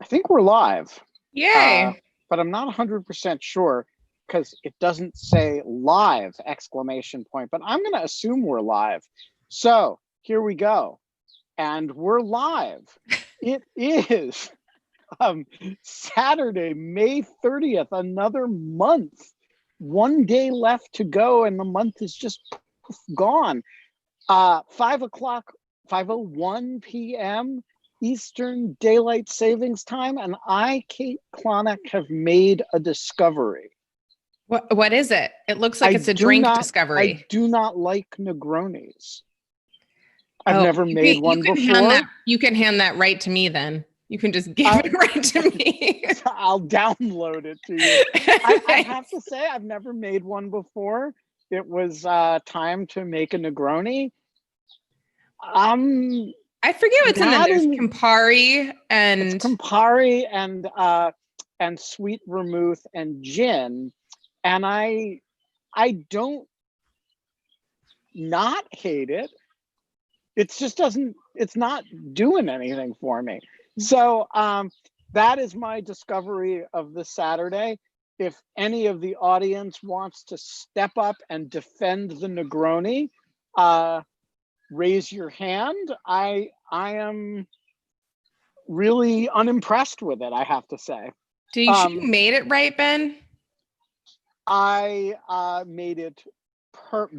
I think we're live. Yay. But I'm not 100% sure because it doesn't say live exclamation point, but I'm going to assume we're live. So here we go. And we're live. It is Saturday, May 30th, another month. 1 day left to go and the month is just gone. 5 o'clock, 5:01 p.m. Eastern Daylight Savings Time, and I, Kate Klonick, have made a discovery. What is it? It looks like it's a drink discovery. I do not like Negronis. I've never made one before. You can hand that right to me then. You can just give it right to me. I'll download it to you. I have to say, I've never made one before. It was time to make a Negroni. I forget what's in there. There's Campari and sweet vermouth and gin, and I don't not hate it. It just doesn't. It's not doing anything for me. So that is my discovery of the Saturday. If any of the audience wants to step up and defend the Negroni, raise your hand. I am really unimpressed with it, I have to say. You made it right, Ben? I made it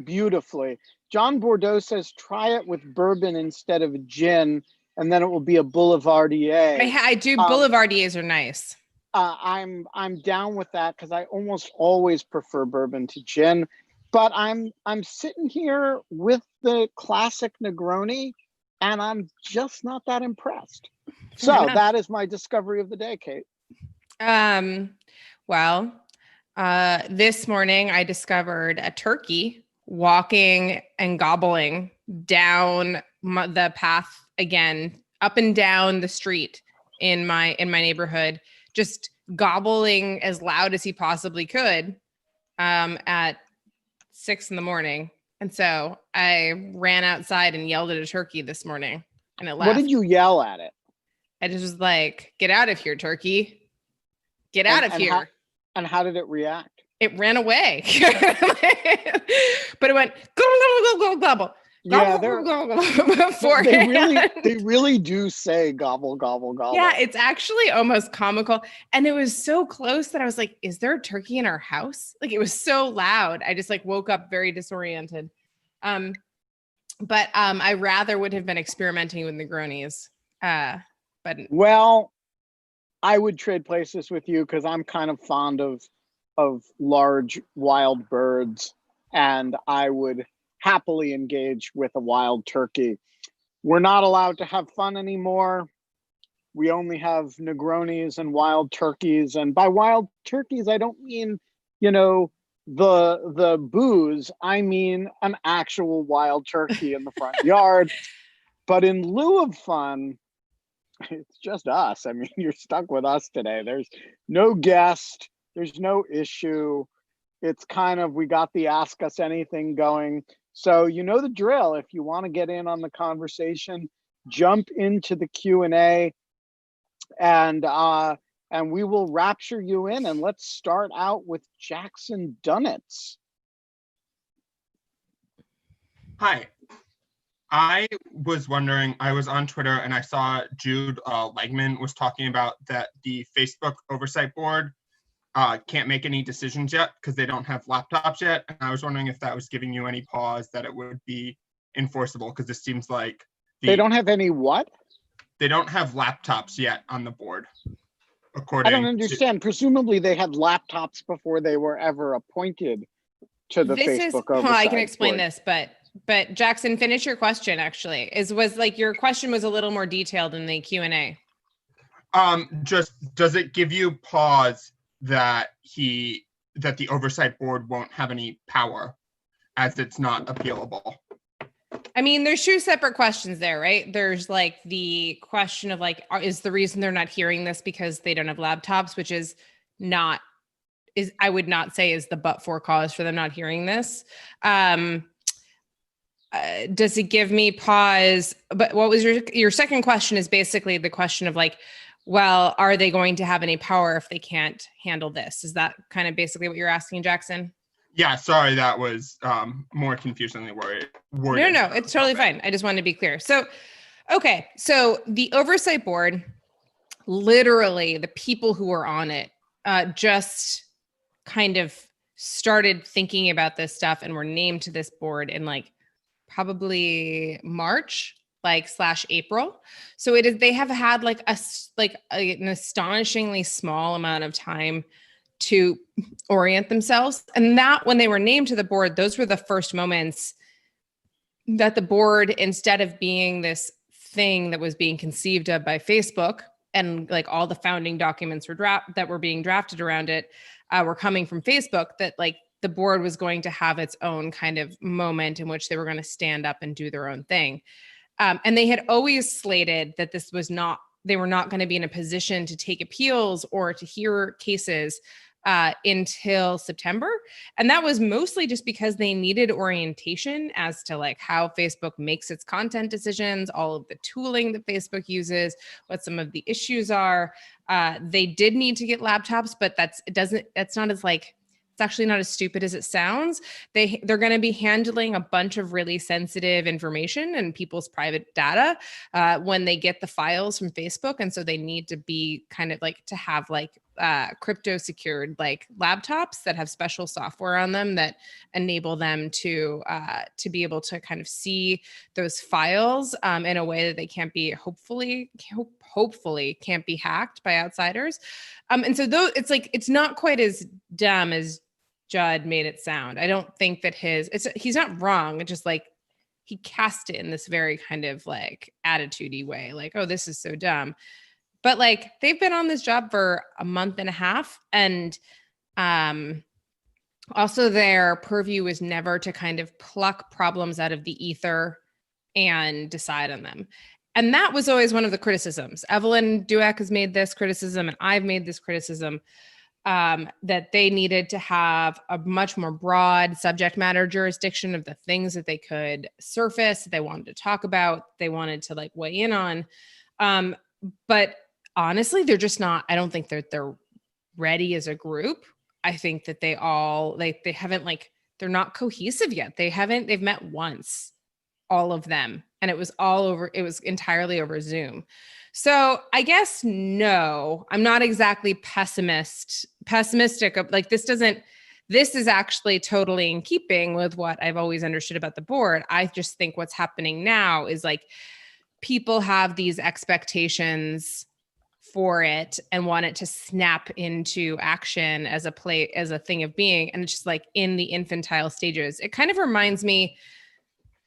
beautifully. John Bordeaux says try it with bourbon instead of gin, and then it will be a Boulevardier. I do. Boulevardiers are nice. I'm down with that because I almost always prefer bourbon to gin. But I'm sitting here with the classic Negroni, and I'm just not that impressed. So that is my discovery of the day, Kate. This morning I discovered a turkey walking and gobbling down the path again, up and down the street in my neighborhood, just gobbling as loud as he possibly could at 6 a.m. And so I ran outside and yelled at a turkey this morning and it left. What did you yell at it? I just was like, get out of here, turkey. Get out of here. And how did it react? It ran away. But it went gobble, gobble, gobble. Yeah, Beforehand. They really do say gobble, gobble, gobble. Yeah, it's actually almost comical. And it was so close that I was like, is there a turkey in our house? Like, it was so loud. I just woke up very disoriented. But I rather would have been experimenting with Negronis. Well, I would trade places with you because I'm kind of fond of large wild birds, and I would happily engage with a wild turkey. We're not allowed to have fun anymore. We only have Negronis and wild turkeys. And by wild turkeys, I don't mean, the booze. I mean an actual wild turkey in the front yard. But in lieu of fun, it's just us. I mean, you're stuck with us today. There's no guest. There's no issue. It's kind of, we got the Ask Us Anything going. So you know the drill. If you want to get in on the conversation, jump into the Q&A and we will rapture you in. And let's start out with Jackson Dunnitz. Hi. I was wondering, I was on Twitter and I saw Jude Legman was talking about that the Facebook oversight board can't make any decisions yet because they don't have laptops yet. And I was wondering if that was giving you any pause that it would be enforceable, because this seems like they don't have any what? They don't have laptops yet on the board. I don't understand. Presumably they had laptops before they were ever appointed to the Facebook oversight I can explain board. this, but Jackson, finish your question. Actually, your question was a little more detailed in the Q&A. Just does it give you pause that the oversight board won't have any power as it's not appealable? I mean, there's two separate questions there, right? There's like the question of like, is the reason they're not hearing this because they don't have laptops, which is not, I would not say is the but-for cause for them not hearing this. Does it give me pause? But what was your second question is basically the question of like, well, are they going to have any power if they can't handle this? Is that kind of basically what you're asking, Jackson? Yeah, sorry, that was more confusingly worded. No, it's totally fine. I just wanted to be clear. So, okay, so the oversight board, literally the people who were on it just kind of started thinking about this stuff and were named to this board in like probably March, like / April. So it is, they have had like an astonishingly small amount of time to orient themselves. And that when they were named to the board, those were the first moments that the board, instead of being this thing that was being conceived of by Facebook and like all the founding documents were being drafted around it, were coming from Facebook, that like the board was going to have its own kind of moment in which they were going to stand up and do their own thing. And they had always slated that they were not going to be in a position to take appeals or to hear cases until September. And that was mostly just because they needed orientation as to like how Facebook makes its content decisions, all of the tooling that Facebook uses, what some of the issues are. They did need to get laptops, but it's actually not as stupid as it sounds. They're going to be handling a bunch of really sensitive information and people's private data when they get the files from Facebook. And so they need to be kind of like to have like crypto secured like laptops that have special software on them that enable them to be able to kind of see those files in a way that they can't be hopefully can't be hacked by outsiders. And so though it's not quite as dumb as Judd made it sound. I don't think that he's not wrong. It's just like he cast it in this very kind of like attitude-y way, like, oh, this is so dumb. But like they've been on this job for a month and a half. And also their purview is never to kind of pluck problems out of the ether and decide on them. And that was always one of the criticisms. Evelyn Dueck has made this criticism, and I've made this criticism, that they needed to have a much more broad subject matter jurisdiction of the things that they could surface, that they wanted to talk about, they wanted to like weigh in on. But honestly, they're just not, I don't think they're ready as a group. I think that they haven't like, they're not cohesive yet. They've met once, all of them. And it was entirely over Zoom. So I guess, no, I'm not exactly pessimistic. Like this is actually totally in keeping with what I've always understood about the board. I just think what's happening now is like people have these expectations for it and want it to snap into action as a thing of being. And it's just like in the infantile stages. It kind of reminds me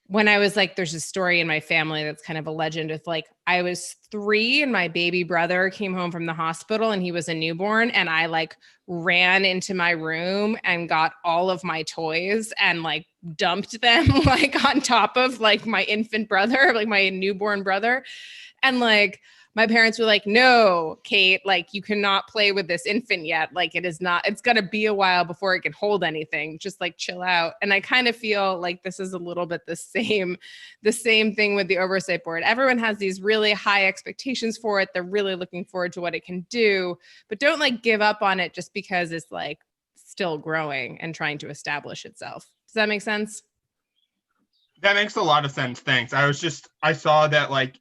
when I was like, there's a story in my family that's kind of a legend with like, I was 3 and my baby brother came home from the hospital and he was a newborn, and I like ran into my room and got all of my toys and like dumped them like on top of like my infant brother, like my newborn brother. And like, my parents were like, no, Kate, like you cannot play with this infant yet. Like it's going to be a while before it can hold anything. Just like chill out. And I kind of feel like this is a little bit the same thing with the oversight board. Everyone has these really high expectations for it. They're really looking forward to what it can do, but don't like give up on it just because it's like still growing and trying to establish itself. Does that make sense? That makes a lot of sense. Thanks. I saw that like,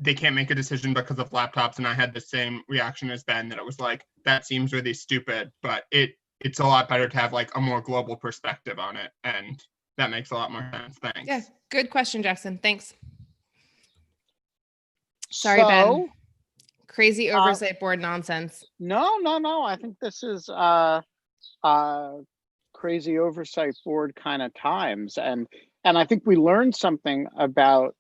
they can't make a decision because of laptops, and I had the same reaction as Ben, that it was like, that seems really stupid, but it's a lot better to have like a more global perspective on it, and that makes a lot more sense. Thanks. Yeah, good question, Jackson. Thanks. Sorry, Ben. Crazy oversight board nonsense. No. I think this is crazy oversight board kind of times, and I think we learned something about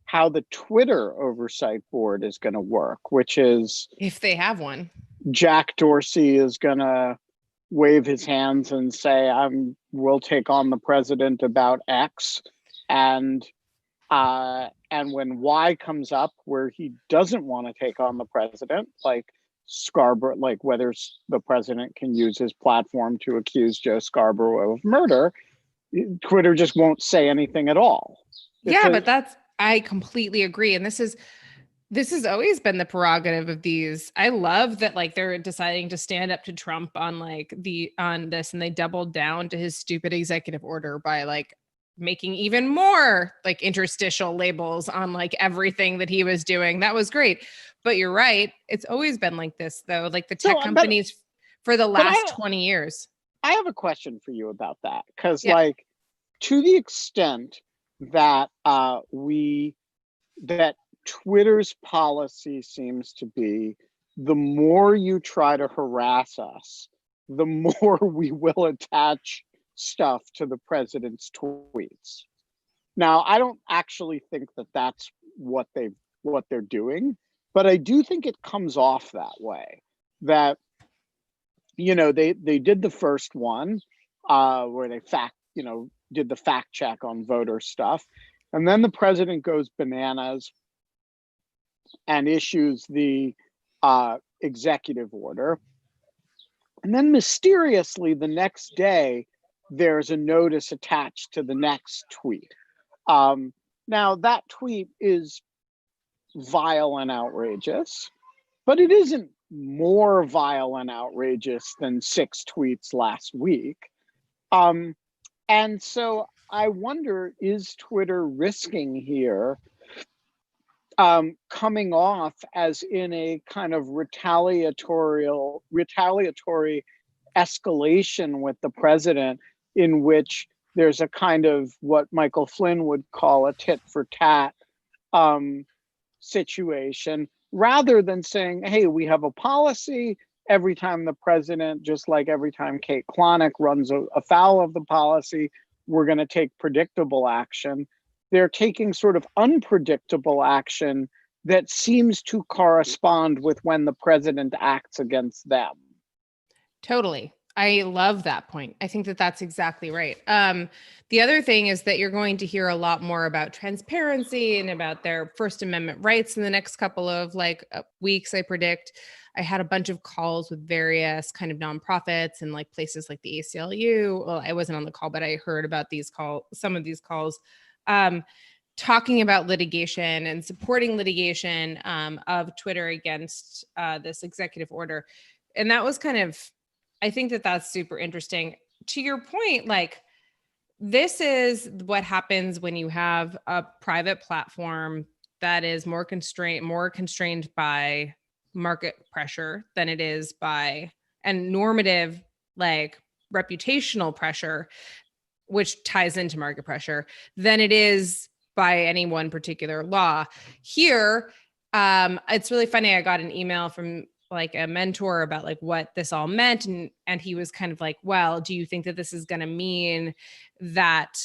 how the Twitter oversight board is going to work, which is if they have one. Jack Dorsey is going to wave his hands and say, we'll take on the president about X. and when Y comes up where he doesn't want to take on the president, like Scarborough, like whether the president can use his platform to accuse Joe Scarborough of murder, Twitter just won't say anything at all. But I completely agree. And this has always been the prerogative of these. I love that like they're deciding to stand up to Trump on this, and they doubled down to his stupid executive order by like making even more like interstitial labels on like everything that he was doing. That was great. But you're right. It's always been like this though. Like the tech companies for the last 20 years. I have a question for you about that. Cause like to the extent that that Twitter's policy seems to be the more you try to harass us, the more we will attach stuff to the president's tweets. Now, I don't actually think that that's what they're doing, but I do think it comes off that way. That they did the first one where they did the fact check on voter stuff, and then the president goes bananas and issues the executive order, and then mysteriously the next day there's a notice attached to the next tweet. Now that tweet is vile and outrageous, but it isn't more vile and outrageous than 6 tweets last week. And so I wonder, is Twitter risking here coming off as in a kind of retaliatory escalation with the president, in which there's a kind of what Michael Flynn would call a tit for tat situation, rather than saying, hey, we have a policy. Every time the president, just like every time Kate Klonick runs afoul of the policy, we're going to take predictable action. They're taking sort of unpredictable action that seems to correspond with when the president acts against them. Totally. I love that point. I think that that's exactly right. The other thing is that you're going to hear a lot more about transparency and about their First Amendment rights in the next couple of weeks, I predict. I had a bunch of calls with various kind of nonprofits and like places like the ACLU. Well, I wasn't on the call, but I heard about some of these calls, talking about litigation and supporting litigation of Twitter against this executive order. And that was kind of, I think that that's super interesting. To your point, like this is what happens when you have a private platform that is more constrained by market pressure than it is by and normative like reputational pressure, which ties into market pressure, than it is by any one particular law. Here, it's really funny. I got an email from like a mentor about like what this all meant. And he was kind of like, well, do you think that this is going to mean that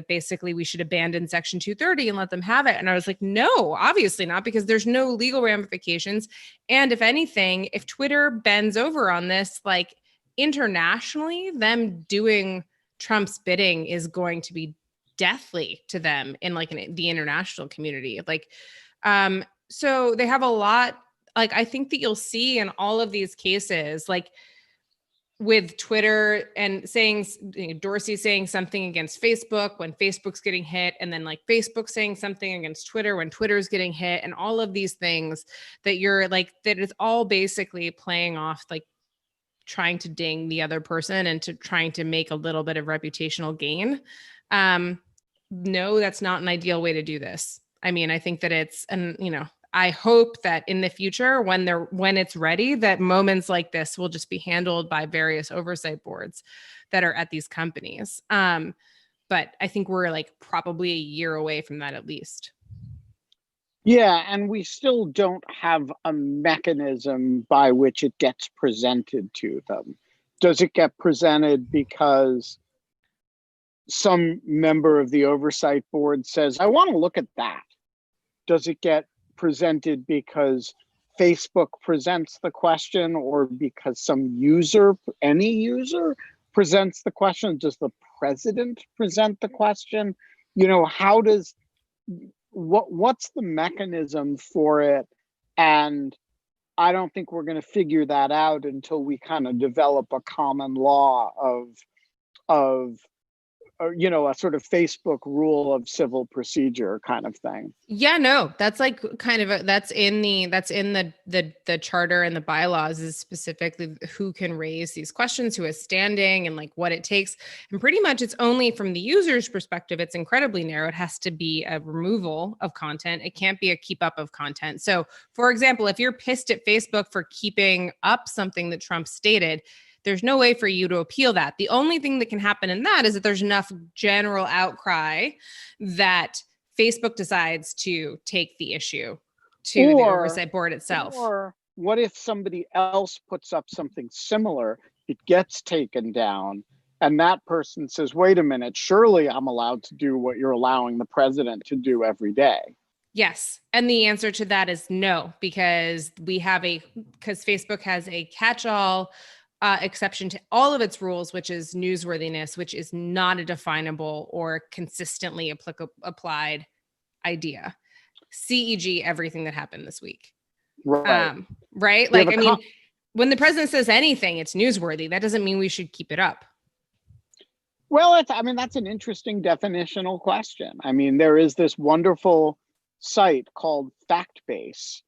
basically we should abandon Section 230 and let them have it? And I was like, no, obviously not, because there's no legal ramifications. And if anything, if Twitter bends over on this, like internationally, them doing Trump's bidding is going to be deathly to them in like the international community. Like, so they have a lot. Like, I think that you'll see in all of these cases, like with Twitter and saying, Dorsey saying something against Facebook when Facebook's getting hit, and then like Facebook saying something against Twitter when Twitter's getting hit, and all of these things that you're like, that is all basically playing off, like trying to ding the other person and to trying to make a little bit of reputational gain. No, that's not an ideal way to do this. I mean, I think that I hope that in the future, when it's ready, that moments like this will just be handled by various oversight boards that are at these companies. But I think we're like probably a year away from that at least. Yeah, and we still don't have a mechanism by which it gets presented to them. Does it get presented because some member of the oversight board says, I want to look at that? Does it get presented because Facebook presents the question, or because any user presents the question? Does the president present the question? You know, how does, what's the mechanism for it? And I don't think we're going to figure that out until we kind of develop a common law of you know, a sort of Facebook rule of civil procedure kind of thing. Yeah, no, that's like kind of that's in the charter and the bylaws, is specifically who can raise these questions, who is standing, and like what it takes. And pretty much it's only from the user's perspective, it's incredibly narrow. It has to be a removal of content. It can't be a keep up of content. So for example, if you're pissed at Facebook for keeping up something that Trump stated, there's no way for you to appeal that. The only thing that can happen in that is that there's enough general outcry that Facebook decides to take the issue to the oversight board itself. Or what if somebody else puts up something similar, it gets taken down, and that person says, wait a minute, surely I'm allowed to do what you're allowing the president to do every day? Yes. And the answer to that is no, because Facebook has a catch-all exception to all of its rules, which is newsworthiness, which is not a definable or consistently applied idea. CEG, everything that happened this week. Right. Right? Like, I mean, when the president says anything, it's newsworthy. That doesn't mean we should keep it up. Well, that's an interesting definitional question. I mean, there is this wonderful site called FactBase,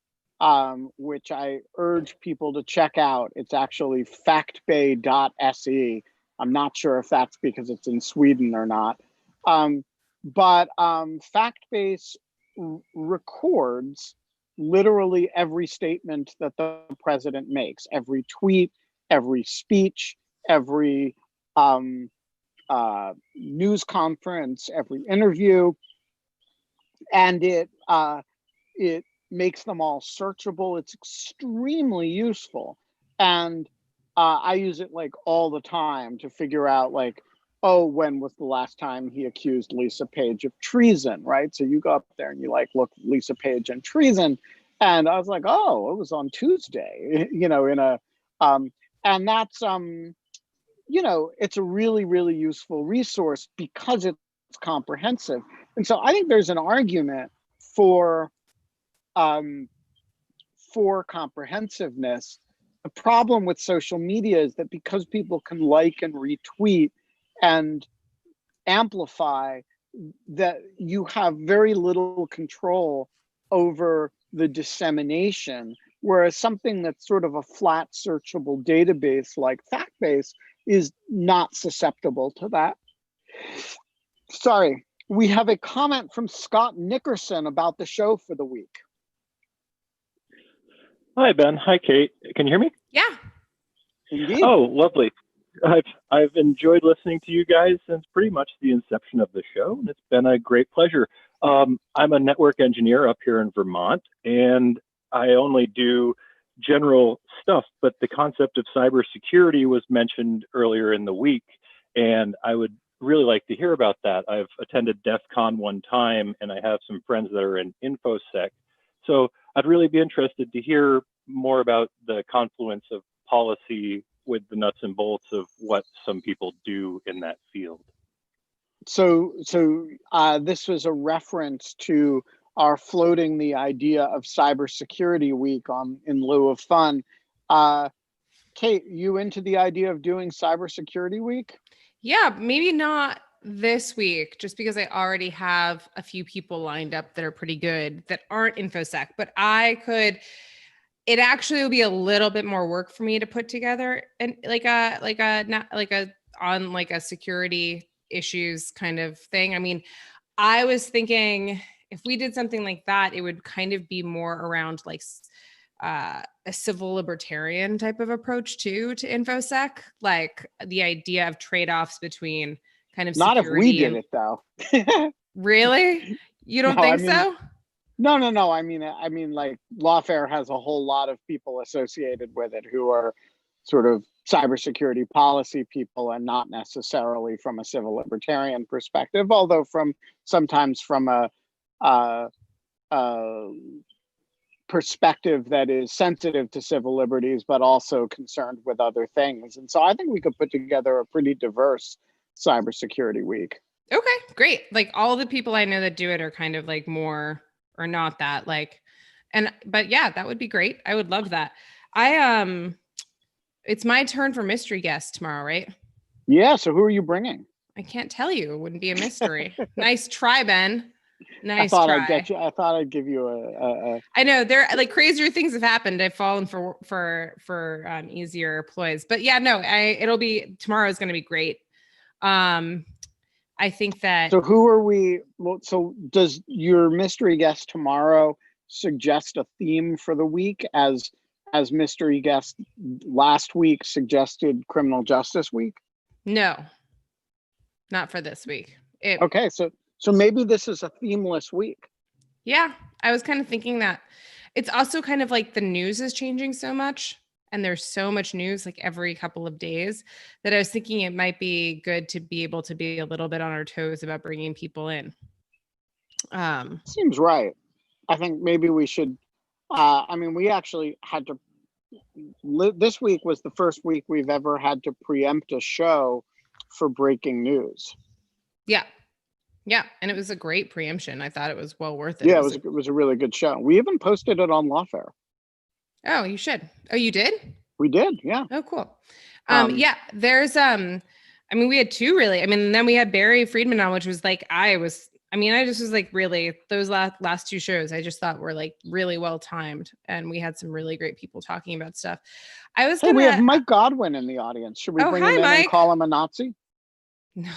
which I urge people to check out. It's actually factbay.se. I'm not sure if that's because it's in Sweden or not. But FactBase records literally every statement that the president makes, every tweet, every speech, every news conference, every interview. And it makes them all searchable. It's extremely useful. And I use it like all the time to figure out like, oh, when was the last time he accused Lisa Page of treason, right? So you go up there and you like, look, Lisa Page and treason. And I was like, oh, it was on Tuesday, you know, and that's, you know, it's a really, really useful resource because it's comprehensive. And so I think there's an argument for comprehensiveness. The problem with social media is that because people can like and retweet and amplify, that you have very little control over the dissemination, whereas something that's sort of a flat searchable database like FactBase is not susceptible to that. Sorry, we have a comment from Scott Nickerson about the show for the week. Hi, Ben. Hi, Kate. Can you hear me? Yeah. Indeed. Oh, lovely. I've enjoyed listening to you guys since pretty much the inception of the show, and it's been a great pleasure. I'm a network engineer up here in Vermont, and I only do general stuff, but the concept of cybersecurity was mentioned earlier in the week, and I would really like to hear about that. I've attended DEF CON one time, and I have some friends that are in InfoSec. So I'd really be interested to hear more about the confluence of policy with the nuts and bolts of what some people do in that field. So this was a reference to our floating the idea of Cybersecurity Week in lieu of fun. Kate, you into the idea of doing Cybersecurity Week? Yeah, maybe not this week, just because I already have a few people lined up that are pretty good that aren't InfoSec, but it actually will be a little bit more work for me to put together and like a security issues kind of thing. I mean, I was thinking if we did something like that, it would kind of be more around like a civil libertarian type of approach to InfoSec, like the idea of trade-offs between kind of not security. If we did it though. Really? You don't think so? No. I mean, like Lawfare has a whole lot of people associated with it who are sort of cybersecurity policy people and not necessarily from a civil libertarian perspective, although sometimes from a perspective that is sensitive to civil liberties, but also concerned with other things. And so I think we could put together a pretty diverse cybersecurity week. Okay, great. Like all the people I know that do it are kind of like more or not that like, but yeah, that would be great. I would love that. It's my turn for mystery guest tomorrow, right? Yeah. So who are you bringing? I can't tell you. It wouldn't be a mystery. Nice try, Ben. Nice I thought try. I'd get you. I thought I'd give you a I know there like crazier things have happened. I've fallen for easier ploys, but yeah, no, it'll be tomorrow is going to be great. I think that. So who are we? Well, so does your mystery guest tomorrow suggest a theme for the week as mystery guest last week suggested criminal justice week? No, not for this week. Okay, so maybe this is a themeless week. Yeah, I was kind of thinking that. It's also kind of like the news is changing so much and there's so much news like every couple of days that I was thinking it might be good to be able to be a little bit on our toes about bringing people in. Seems right. I think maybe we should, I mean, we actually had to, this week was the first week we've ever had to preempt a show for breaking news. Yeah. Yeah. And it was a great preemption. I thought it was well worth it. Yeah, it was a really good show. We even posted it on Lawfare. Oh, you should. Oh, you did? We did. Yeah. Oh, cool. Yeah, there's, I mean, we had two really, I mean, and then we had Barry Friedman on, which was like, I just was like, really those last two shows, I just thought were like really well timed. And we had some really great people talking about stuff. We have Mike Godwin in the audience. Should we bring him in Mike. and call him a Nazi? No,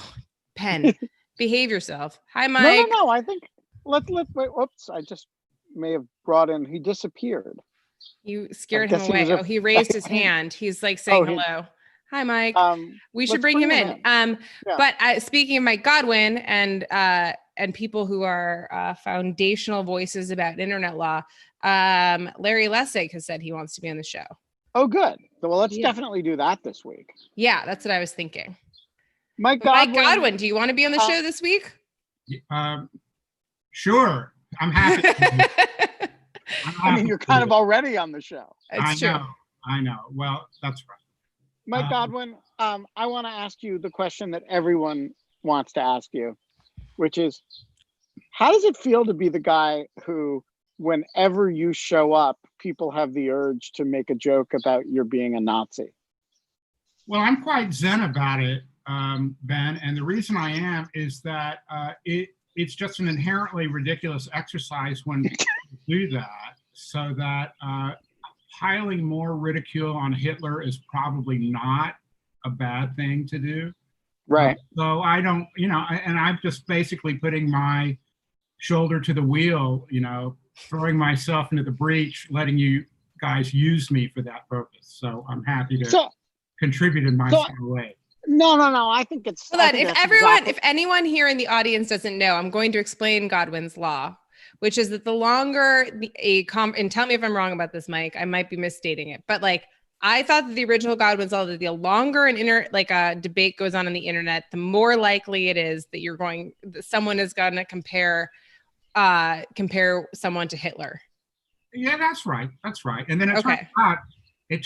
Penn, behave yourself. Hi, Mike. No. I think let's wait. Whoops. I just may have brought in, he disappeared. You scared him away. He raised his hand. He's like saying hello. Hi, Mike. We should bring him in. But speaking of Mike Godwin and people who are foundational voices about internet law, Larry Lessig has said he wants to be on the show. Oh, good. Well, let's definitely do that this week. Yeah, that's what I was thinking. Mike Godwin, do you want to be on the show this week? Sure. I'm happy. I mean, you're kind of already on the show. It's true. I know. Well, that's right. Mike Godwin, I want to ask you the question that everyone wants to ask you, which is, how does it feel to be the guy who, whenever you show up, people have the urge to make a joke about your being a Nazi? Well, I'm quite zen about it, Ben. And the reason I am is that it's just an inherently ridiculous exercise when you do that, so that piling more ridicule on Hitler is probably not a bad thing to do. Right. So I don't, and I'm just basically putting my shoulder to the wheel, throwing myself into the breach, letting you guys use me for that purpose. So I'm happy to contribute in my way. No. I think it's. Hold on. If anyone here in the audience doesn't know, I'm going to explain Godwin's law, which is that the longer and tell me if I'm wrong about this, Mike, I might be misstating it, but like, I thought that the original Godwin's law, that the longer a debate goes on the internet, the more likely it is that someone is going to compare someone to Hitler. Yeah, that's right. And then okay.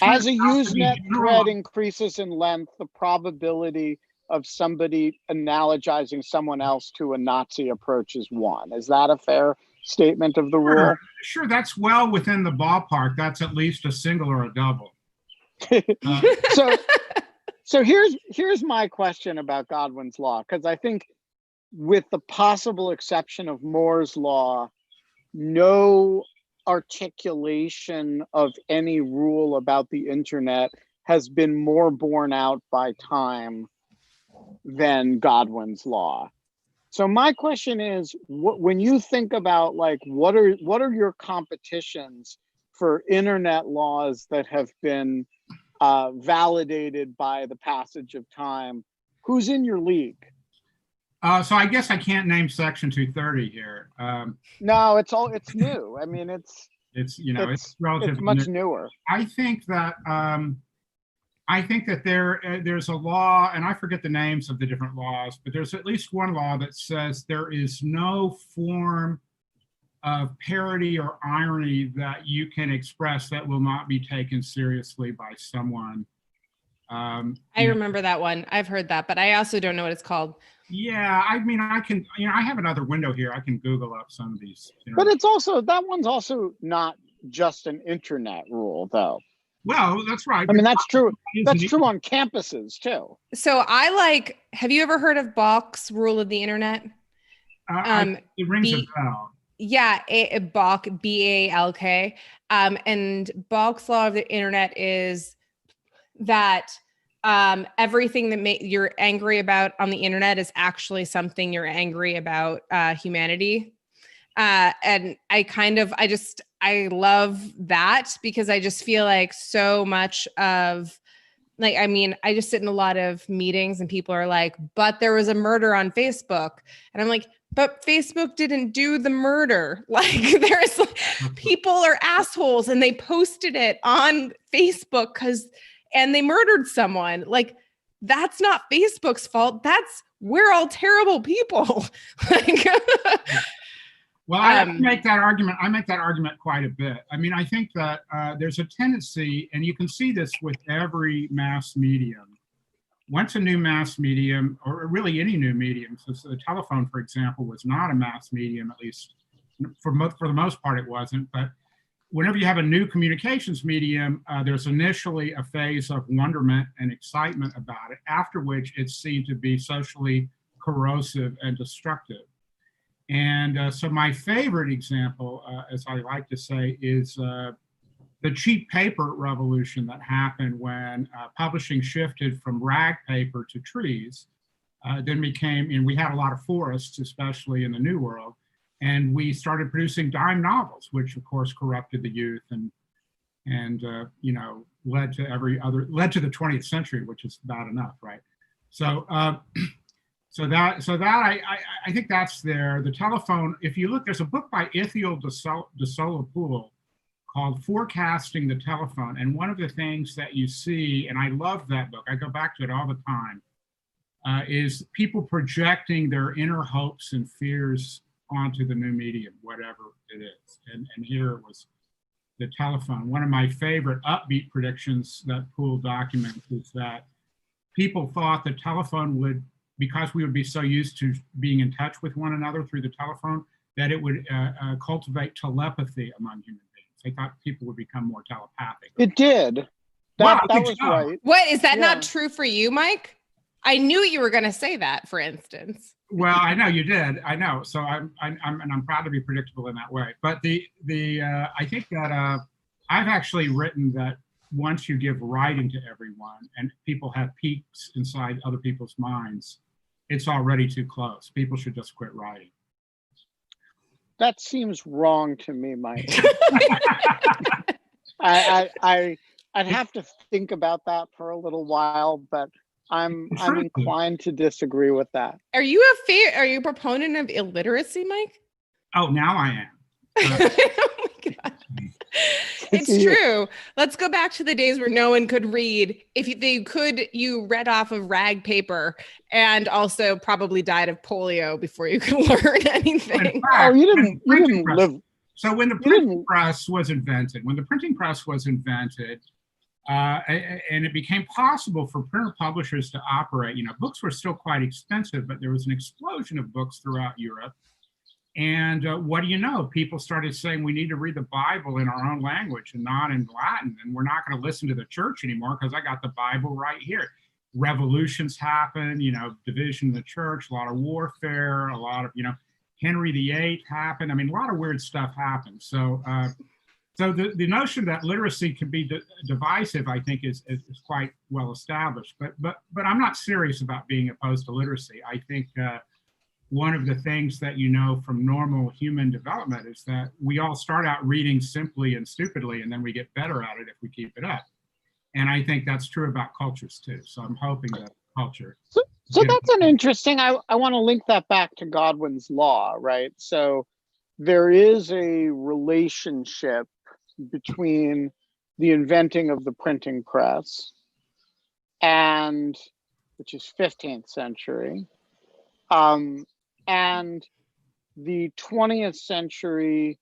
As a Usenet thread increases in length, the probability of somebody analogizing someone else to a Nazi approach is 1. Is that a fair statement of the rule? Sure, that's well within the ballpark. That's at least a single or a double. So here's my question about Godwin's law, because I think with the possible exception of Moore's law, no articulation of any rule about the internet has been more borne out by time than Godwin's law. So my question is, when you think about like what are your competitions for internet laws that have been validated by the passage of time, who's in your league? So I guess I can't name Section 230 here. No, it's new. I mean, it's relatively it's much newer. I think that there's a law, and I forget the names of the different laws, but there's at least one law that says there is no form of parody or irony that you can express that will not be taken seriously by someone. I remember that one. I've heard that, but I also don't know what it's called. Yeah, I mean, I can, I have another window here. I can Google up some of these. But it's also, that one's also not just an internet rule, though. Well, that's right. I mean, that's true. That's true on campuses too. So have you ever heard of Balk's rule of the internet? It rings a bell. Yeah, Balk, B-A-L-K. And Balk's law of the internet is that everything that you're angry about on the internet is actually something you're angry about humanity. And I love that, because I just feel like so much of, like, I mean, I just sit in a lot of meetings and people are like, but there was a murder on Facebook. And I'm like, but Facebook didn't do the murder. Like, there's people are assholes and they posted it on Facebook and they murdered someone. Like, that's not Facebook's fault. We're all terrible people. Like, well, I make that argument. I make that argument quite a bit. I mean, I think that there's a tendency, and you can see this with every mass medium. Once a new mass medium, or really any new medium, so the telephone, for example, was not a mass medium, at least for the most part it wasn't, but whenever you have a new communications medium, there's initially a phase of wonderment and excitement about it, after which it's seen to be socially corrosive and destructive. And so my favorite example, as I like to say, is the cheap paper revolution that happened when publishing shifted from rag paper to trees, then became, and we had a lot of forests, especially in the New World, and we started producing dime novels, which of course corrupted the youth and led to the 20th century, which is bad enough, right? So I think that's there. The telephone, if you look, there's a book by Ithiel de Solapool called Forecasting the Telephone. And one of the things that you see, and I love that book, I go back to it all the time, is people projecting their inner hopes and fears onto the new medium, whatever it is. And here was the telephone. One of my favorite upbeat predictions that Poole documents is that people thought the telephone would, because we would be so used to being in touch with one another through the telephone, that it would cultivate telepathy among human beings. They thought people would become more telepathic. It did. That was right. What, is that not true for you, Mike? I knew you were going to say that, for instance. Well, I know you did. I know. So I'm proud to be predictable in that way. But I think that I've actually written that once you give writing to everyone and people have peaks inside other people's minds, it's already too close. People should just quit writing. That seems wrong to me, Mike. I'd have to think about that for a little while, but I'm inclined to disagree with that. Are you a proponent of illiteracy, Mike? Oh, now I am. Oh my God. It's true. Let's go back to the days where no one could read. If you read off of rag paper and also probably died of polio before you could learn anything. Fact, you didn't live. So when the printing press was invented, and it became possible for printer publishers to operate, books were still quite expensive, but there was an explosion of books throughout Europe. And what do you know? People started saying we need to read the Bible in our own language and not in Latin. And we're not going to listen to the church anymore because I got the Bible right here. Revolutions happen, division of the church, a lot of warfare, a lot of, Henry VIII happened. I mean, a lot of weird stuff happened. So the notion that literacy can be divisive, I think, is quite well established. But I'm not serious about being opposed to literacy. I think one of the things that from normal human development is that we all start out reading simply and stupidly, and then we get better at it if we keep it up. And I think that's true about cultures too. So I'm hoping that culture. So that's an interesting, I want to link that back to Godwin's law, right? So there is a relationship between the inventing of the printing press which is 15th century, and the 20th century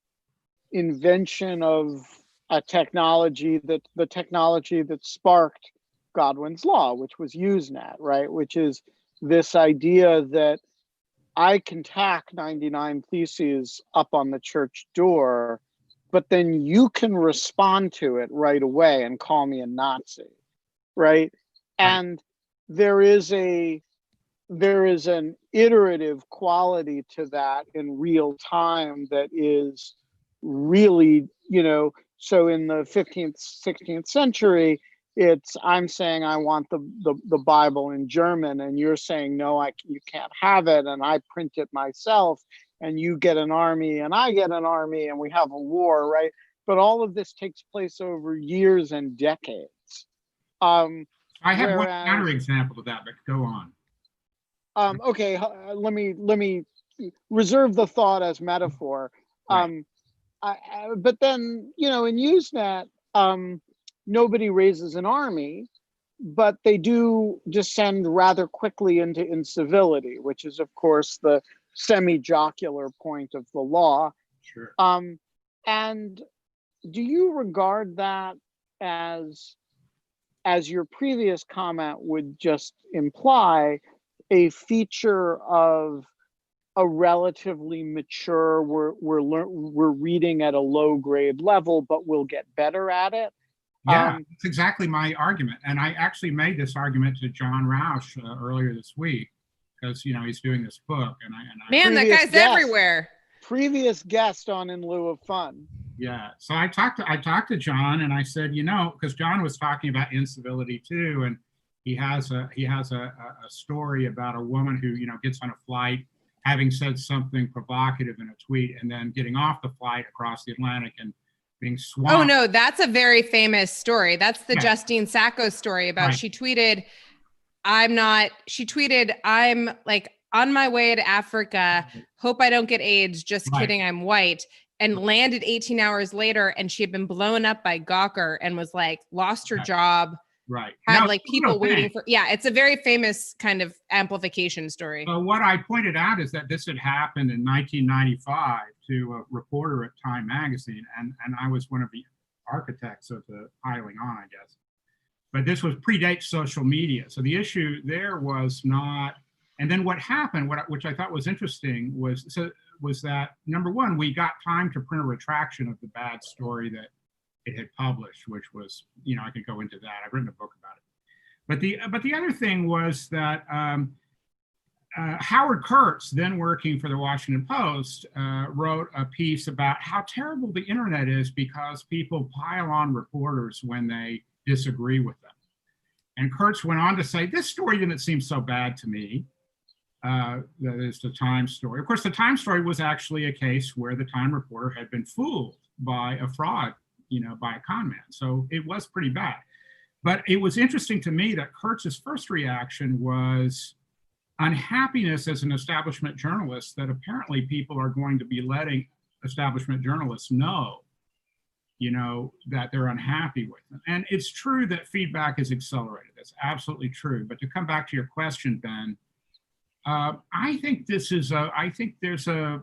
invention of a technology the technology that sparked Godwin's law, which was Usenet, right? Which is this idea that I can tack 99 theses up on the church door, but then you can respond to it right away and call me a Nazi, right? And there is an iterative quality to that in real time that is really, so in the 15th, 16th century, I'm saying I want the Bible in German, and you're saying no, you can't have it, and I print it myself, and you get an army and I get an army, and we have a war, right? But all of this takes place over years and decades. I have one counterexample to that, but go on. Okay, let me reserve the thought as metaphor. Right. But then, in Usenet, nobody raises an army, but they do descend rather quickly into incivility, which is, of course, the semi-jocular point of the law. Sure. And do you regard that as your previous comment would just imply, a feature of a relatively mature, we're reading at a low grade level, but we'll get better at it? Yeah, that's exactly my argument. And I actually made this argument to John Roush earlier this week, because he's doing this book, and man, that guy's everywhere. Previous guest on In Lieu of Fun. Yeah, so I talked to John, and I said, because John was talking about incivility too, and he has a story about a woman who gets on a flight having said something provocative in a tweet, and then getting off the flight across the Atlantic and being swamped. Oh no, that's a very famous story. That's the Justine Sacco story about, right. She tweeted, I'm like on my way to Africa. Hope I don't get AIDS. Just Right. kidding. I'm white. And landed 18 hours later, and she had been blown up by Gawker and was like, lost her job. Right. Had like people waiting for, it's a very famous kind of amplification story. So what I pointed out is that this had happened in 1995 to a reporter at Time magazine, and I was one of the architects of the piling on, I guess. But this was predates social media. So the issue there was not, and then what happened, which I thought was interesting, was that, number one, we got Time to print a retraction of the bad story that it had published, which was, I could go into that. I've written a book about it. But the other thing was that Howard Kurtz, then working for the Washington Post, wrote a piece about how terrible the internet is because people pile on reporters when they disagree with them. And Kurtz went on to say, this story didn't seem so bad to me. That is the Time story. Of course, the Time story was actually a case where the Time reporter had been fooled by a fraud, by a con man. So it was pretty bad. But it was interesting to me that Kurtz's first reaction was unhappiness as an establishment journalist, that apparently people are going to be letting establishment journalists know, that they're unhappy with them. And it's true that feedback is accelerated. That's absolutely true. But to come back to your question, Ben, I think there's a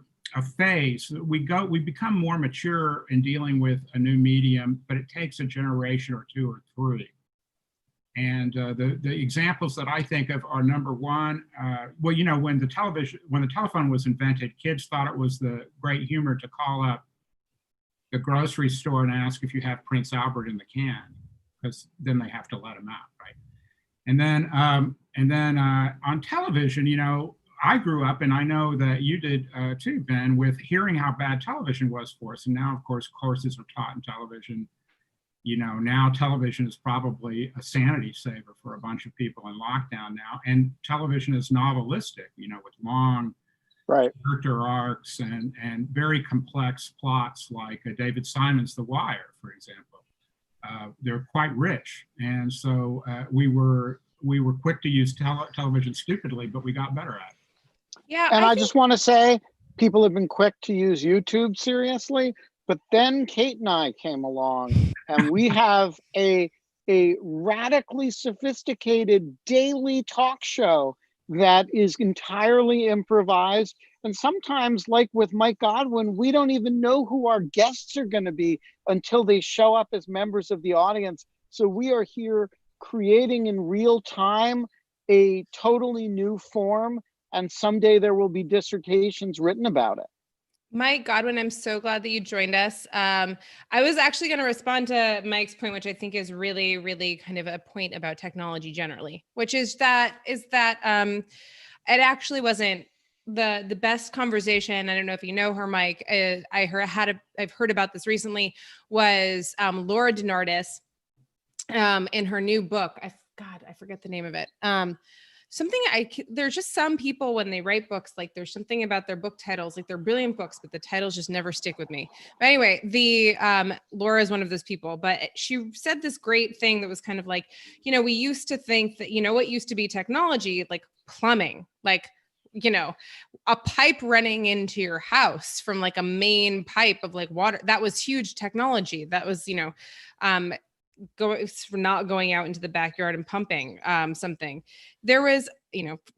phase. We become more mature in dealing with a new medium, but it takes a generation or two or three. And the examples that I think of are, number one, when the telephone was invented, kids thought it was the great humor to call up the grocery store and ask if you have Prince Albert in the can, because then they have to let him out, right? And then on television, I grew up, and I know that you did too, Ben, with hearing how bad television was for us. And now, of course, courses are taught in television. Now television is probably a sanity saver for a bunch of people in lockdown now. And television is novelistic, with long character arcs and very complex plots, like David Simon's The Wire, for example. They're quite rich. And so we were quick to use television stupidly, but we got better at it. Yeah. And I just want to say, people have been quick to use YouTube seriously, but then Kate and I came along, and we have a radically sophisticated daily talk show that is entirely improvised. And sometimes, like with Mike Godwin, we don't even know who our guests are going to be until they show up as members of the audience. So we are here creating in real time a totally new form, and someday there will be dissertations written about it. Mike Godwin, I'm so glad that you joined us. I was actually going to respond to Mike's point, which I think is really, really kind of a point about technology generally, which is that it actually wasn't the best conversation. I don't know if you know her, Mike. I've heard about this recently. Was Laura Denardis in her new book? I forget the name of it. There's just some people when they write books, like there's something about their book titles, like they're brilliant books, but the titles just never stick with me. But anyway, Laura is one of those people, but she said this great thing that was kind of like, we used to think that, what used to be technology, like plumbing, like, a pipe running into your house from like a main pipe of like water, that was huge technology. That was, not going out into the backyard and pumping something. There was,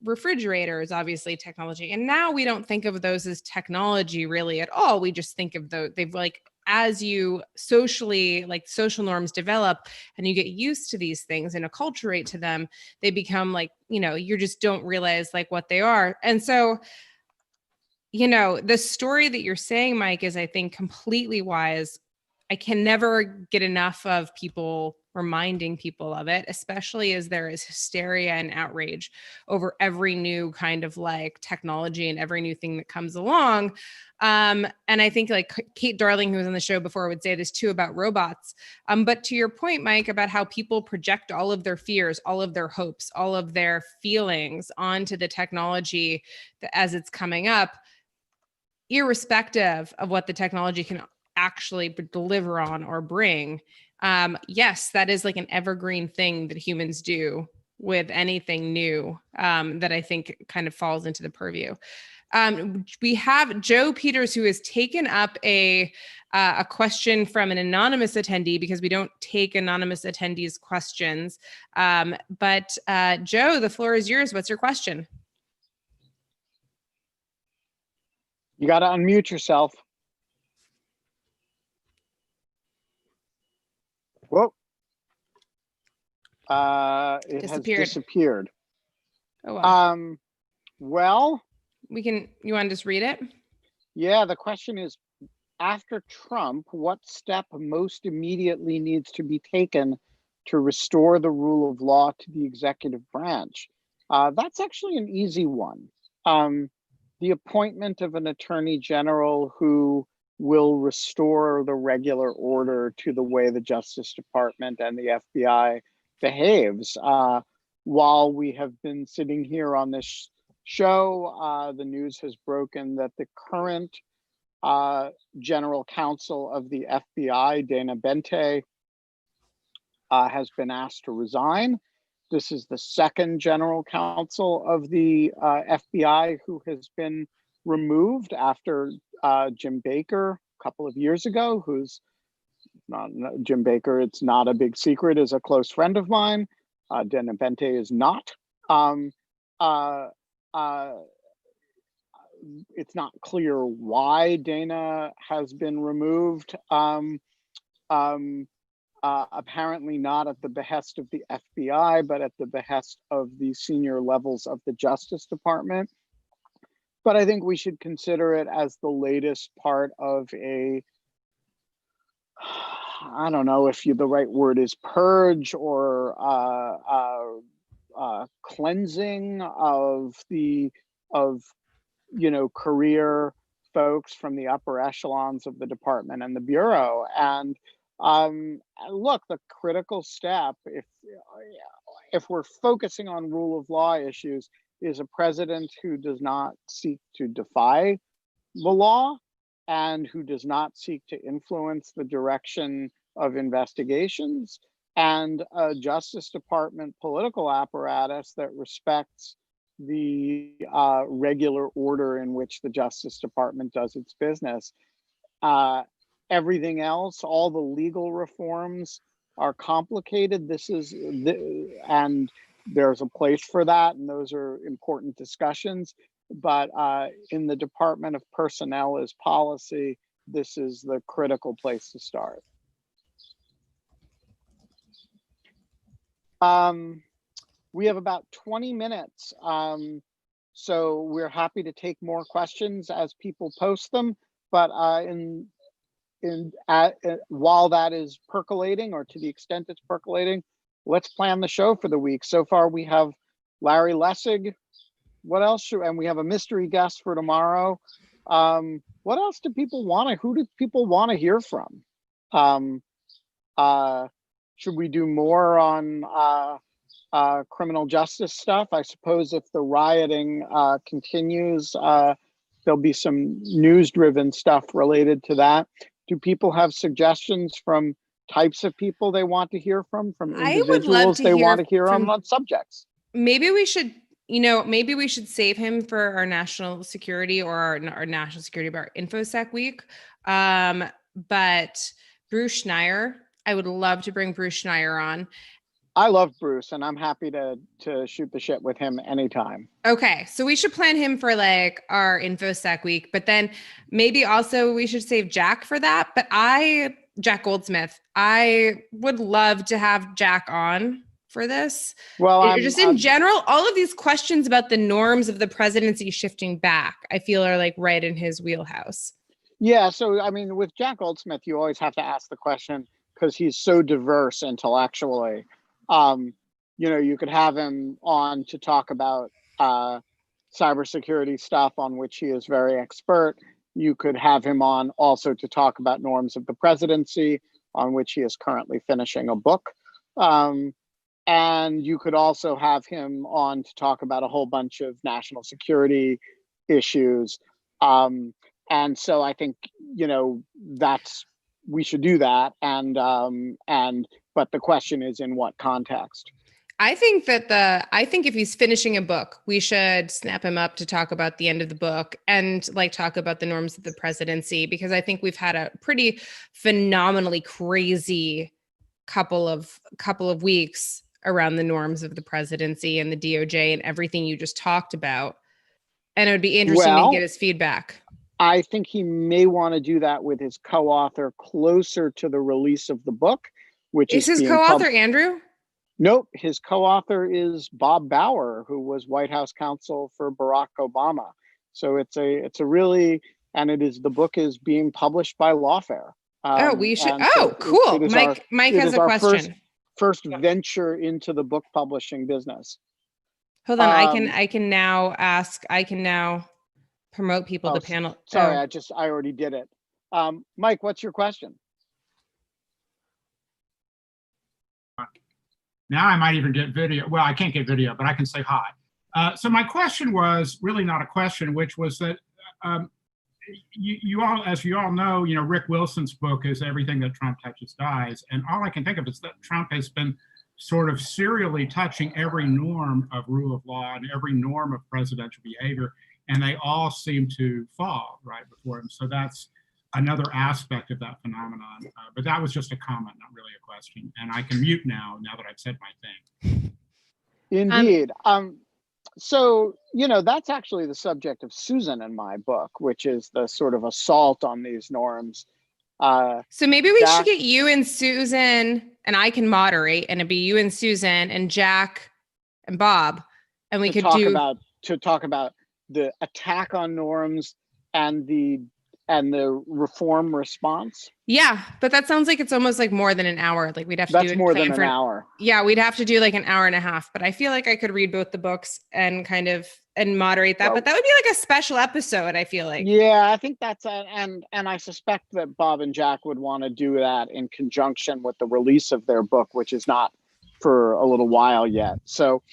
refrigerators, obviously technology. And now we don't think of those as technology really at all. We just think of they've like, as you socially, like social norms develop and you get used to these things and acculturate to them, they become like, you just don't realize like what they are. And so, the story that you're saying, Mike, is I think completely wise. I can never get enough of people reminding people of it, especially as there is hysteria and outrage over every new kind of like technology and every new thing that comes along. And I think like Kate Darling, who was on the show before, would say this too about robots. But to your point, Mike, about how people project all of their fears, all of their hopes, all of their feelings onto the technology as it's coming up, irrespective of what the technology can actually deliver on or bring. Yes, that is like an evergreen thing that humans do with anything new that I think kind of falls into the purview. We have Joe Peters, who has taken up a question from an anonymous attendee, because we don't take anonymous attendees' questions. But Joe, the floor is yours. What's your question? You got to unmute yourself. Whoa. It has disappeared. Oh, wow. Well, you want to just read it? Yeah, the question is, after Trump, what step most immediately needs to be taken to restore the rule of law to the executive branch? That's actually an easy one. The appointment of an attorney general who will restore the regular order to the way the Justice Department and the FBI behaves. While we have been sitting here on this show, the news has broken that the current general counsel of the FBI, Dana Bente, has been asked to resign. This is the second general counsel of the FBI who has been removed after Jim Baker a couple of years ago, who's not Jim Baker. It's not a big secret, is a close friend of mine. Dana Bente is not. It's not clear why Dana has been removed. Apparently not at the behest of the FBI, but at the behest of the senior levels of the Justice Department. But I think we should consider it as the latest part of a, I don't know if the right word is purge or cleansing of career folks from the upper echelons of the department and the bureau. And look, the critical step, if we're focusing on rule of law issues, is a president who does not seek to defy the law and who does not seek to influence the direction of investigations, and a Justice Department political apparatus that respects the regular order in which the Justice Department does its business. Everything else, all the legal reforms are complicated. And there's a place for that, and those are important discussions. But in the Department of Personnel as policy, this is the critical place to start. We have about 20 minutes. So we're happy to take more questions as people post them. But while that is percolating, or to the extent it's percolating, let's plan the show for the week. So far, we have Larry Lessig. What else? And we have a mystery guest for tomorrow. What else do people want to? Who do people want to hear from? Should we do more on criminal justice stuff? I suppose if the rioting continues, there'll be some news-driven stuff related to that. Do people have suggestions from types of people they want to hear from individuals they want to hear on what subjects? Maybe we should, maybe we should save him for our national security or our national security, but our InfoSec week. But Bruce Schneier, I would love to bring Bruce Schneier on. I love Bruce, and I'm happy to shoot the shit with him anytime. Okay, so we should plan him for like our InfoSec week, but then maybe also we should save Jack for that. But Jack Goldsmith, I would love to have Jack on for this. Well, in general, all of these questions about the norms of the presidency shifting back, I feel are like right in his wheelhouse. Yeah, so I mean, with Jack Goldsmith, you always have to ask the question because he's so diverse intellectually. You could have him on to talk about cybersecurity stuff on which he is very expert. You could have him on also to talk about norms of the presidency, on which he is currently finishing a book. And you could also have him on to talk about a whole bunch of national security issues. And so I think, we should do that. But the question is in what context? I think if he's finishing a book, we should snap him up to talk about the end of the book and like talk about the norms of the presidency, because I think we've had a pretty phenomenally crazy couple of weeks around the norms of the presidency and the DOJ and everything you just talked about. And it would be interesting to get his feedback. I think he may want to do that with his co-author closer to the release of the book, which is his co-author Andrew? Nope. His co-author is Bob Bauer, who was White House counsel for Barack Obama. So the book is being published by Lawfare. Cool. Mike has a question. First venture into the book publishing business. Hold on. I can now promote people to panel. Sorry, I already did it. Mike, what's your question? Now I might even get video. Well, I can't get video, but I can say hi. So my question was really not a question, which was that you all know, Rick Wilson's book is Everything That Trump Touches Dies. And all I can think of is that Trump has been sort of serially touching every norm of rule of law and every norm of presidential behavior. And they all seem to fall right before him. So that's another aspect of that phenomenon. But that was just a comment, not really a question. And I can mute now that I've said my thing. Indeed. So, that's actually the subject of Susan in my book, which is the sort of assault on these norms. So maybe we should get you and Susan, and I can moderate, and it'd be you and Susan and Jack and Bob. And we could talk about the attack on norms and the reform response. Yeah, but that sounds like it's almost like more than an hour. Like we'd have to do more than an hour. Yeah, we'd have to do like an hour and a half. But I feel like I could read both the books and and moderate that. But that would be like a special episode, I feel like. Yeah, I think that's and I suspect that Bob and Jack would want to do that in conjunction with the release of their book, which is not for a little while yet. So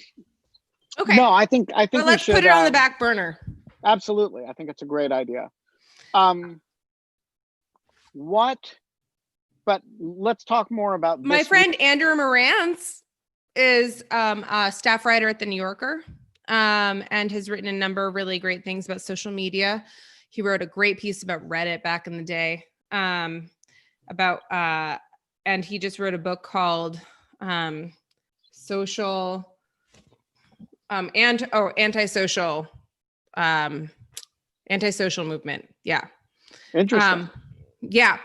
okay. No, I think well, let's put it on the back burner. Absolutely. I think it's a great idea. But let's talk more about this. My friend Andrew Morantz is a staff writer at the New Yorker and has written a number of really great things about social media. He wrote a great piece about Reddit back in the day and he just wrote a book called Social. Antisocial, antisocial movement. Yeah. Interesting. Yeah.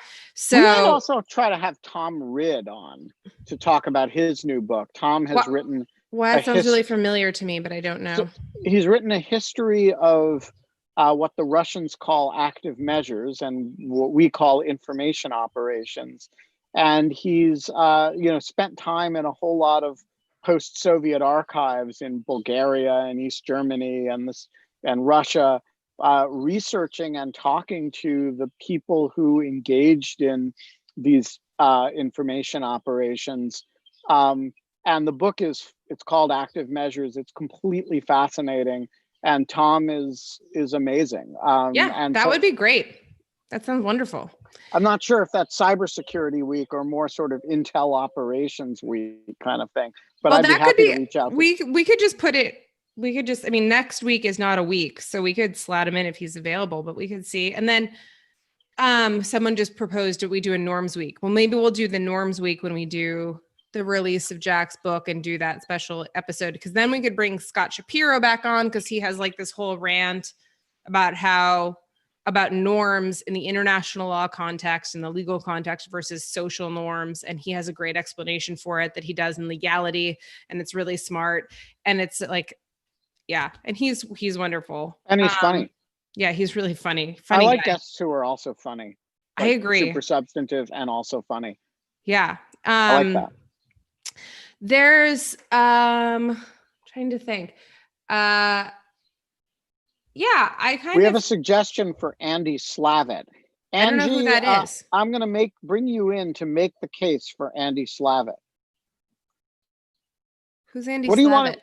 We might So also try to have Tom Ridd on to talk about his new book. Tom has written. well, that sounds really familiar to me, but I don't know. So he's written a history of what the Russians call active measures and what we call information operations. And he's spent time in a whole lot of post-Soviet archives in Bulgaria and East Germany and Russia, researching and talking to the people who engaged in these information operations. And the book it's called Active Measures. It's completely fascinating, and Tom is amazing. And that would be great. That sounds wonderful. I'm not sure if that's Cybersecurity Week or more sort of Intel Operations Week kind of thing, but I'd be happy to reach out. We could just put it. We could just. I mean, next week is not a week, so we could slot him in if he's available. But we could see, and then someone just proposed that we do a Norms Week. Well, maybe we'll do the Norms Week when we do the release of Jack's book and do that special episode, because then we could bring Scott Shapiro back on, because he has like this whole rant about norms in the international law context and the legal context versus social norms. And he has a great explanation for it that he does in Legality. And it's really smart. And it's like, yeah. And he's wonderful. And he's funny. Yeah, he's really funny. I like guests who are also funny. Like, I agree. Super substantive and also funny. Yeah. I like that. There's trying to think. We have a suggestion for Andy Slavitt. I don't know who that is. I'm going to bring you in to make the case for Andy Slavitt. Who's Andy Slavitt? What do you want?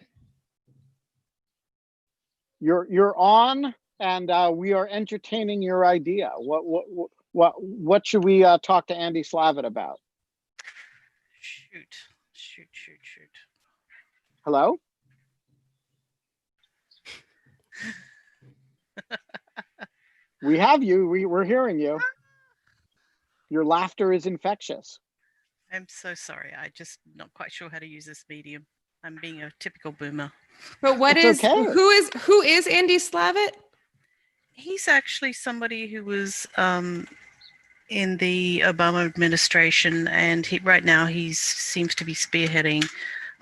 You're on, and we are entertaining your idea. What should we talk to Andy Slavitt about? Shoot. Hello? We have you. We're hearing you. Your laughter is infectious. I'm so sorry. I just not quite sure how to use this medium. I'm being a typical boomer. But who is Andy Slavitt? He's actually somebody who was in the Obama administration, and right now he seems to be spearheading